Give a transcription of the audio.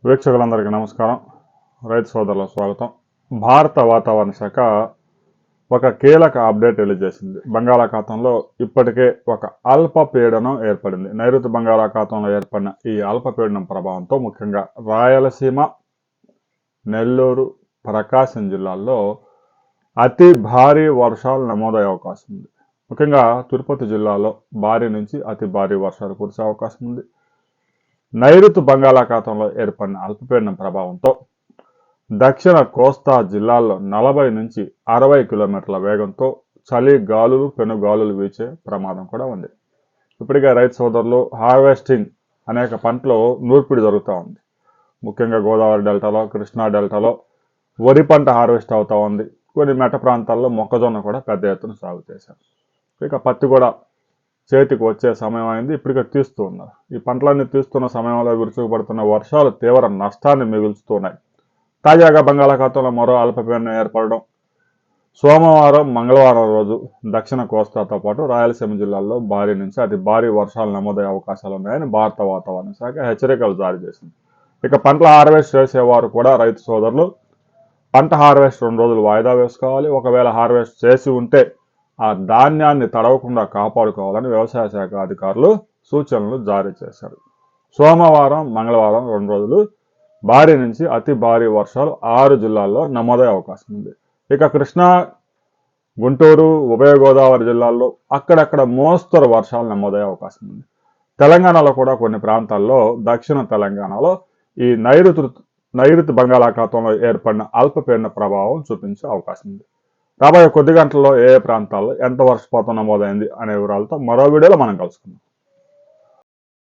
వీక్షకులందరికీ నమస్కారం. రైతు సోదరులకు స్వాగతం. భారత వాతావరణ శాఖ ఒక కీలక అప్డేట్ రిలీజ్ చేసింది. బంగాళాఖాతంలో ఇప్పటికే ఒక అల్పపీడనం ఏర్పడింది. నైరుతి బంగాళాఖాతంలో ఏర్పడిన ఈ అల్పపీడనం ప్రభావంతో ముఖ్యంగా రాయలసీమ, నెల్లూరు, ప్రకాశం జిల్లాల్లో అతి భారీ వర్షాలు నమోదయ్యే అవకాశం ఉంది. ముఖ్యంగా తిరుపతి జిల్లాలో భారీ నుంచి అతి భారీ వర్షాలు కురిసే అవకాశం ఉంది. నైరుతి బంగాళాఖాతంలో ఏర్పడిన అల్పపీడనం ప్రభావంతో దక్షిణ కోస్తా జిల్లాల్లో 40 నుంచి 60 కిలోమీటర్ల వేగంతో చలి గాలులు, పెనుగాలులు వీచే ప్రమాదం కూడా ఉంది. ఇప్పటికే రైతు సోదరులు హార్వెస్టింగ్ అనేక పంటలు నూర్పిడి జరుగుతూ ఉంది. ముఖ్యంగా గోదావరి డెల్టాలో, కృష్ణా డెల్టాలో వరి పంట హార్వెస్ట్ అవుతూ ఉంది. కొన్ని మెట్ట ప్రాంతాల్లో మొక్కజొన్న కూడా పెద్ద ఎత్తున సాగు చేశారు. ఇక పత్తి కూడా చేతికి వచ్చే సమయం అయింది. ఇప్పటికే తీస్తూ ఉన్నారు. ఈ పంటలన్నీ తీస్తున్న సమయంలో విరుచుకుపడుతున్న వర్షాలు తీవ్ర నష్టాన్ని మిగుల్చుతున్నాయి. తాజాగా బంగాళాఖాతంలో మరో అల్పపీడనం ఏర్పడడం సోమవారం, మంగళవారం రోజు దక్షిణ కోస్తాతో పాటు రాయలసీమ జిల్లాల్లో భారీ నుంచి అతి భారీ వర్షాలు నమోదయ్యే అవకాశాలు ఉన్నాయని భారత వాతావరణ శాఖ హెచ్చరికలు జారీ చేసింది. ఇక పంటల హార్వెస్ట్ చేసేవారు కూడా రైతు సోదరులు పంట హార్వెస్ట్ 2 రోజులు వాయిదా వేసుకోవాలి. ఒకవేళ హార్వెస్ట్ చేసి ఉంటే ఆ ధాన్యాన్ని తడవకుండా కాపాడుకోవాలని వ్యవసాయ శాఖ అధికారులు సూచనలు జారీ చేశారు. సోమవారం, మంగళవారం 2 రోజులు భారీ నుంచి అతి భారీ వర్షాలు 6 జిల్లాల్లో నమోదయ్యే అవకాశం ఉంది. ఇక కృష్ణా, గుంటూరు, ఉభయ గోదావరి జిల్లాల్లో అక్కడక్కడ మోస్తరు వర్షాలు నమోదయ్యే అవకాశం ఉంది. తెలంగాణలో కూడా కొన్ని ప్రాంతాల్లో, దక్షిణ తెలంగాణలో ఈ నైరుతి బంగాళాఖాతంలో ఏర్పడిన అల్పపీడన ప్రభావం చూపించే అవకాశం ఉంది. రాబోయే కొద్ది గంటల్లో ఏ ప్రాంతాల్లో ఎంత వర్షపాతం నమోదైంది అనే వివరాలతో మరో వీడియోలో మనం కలుసుకుందాం.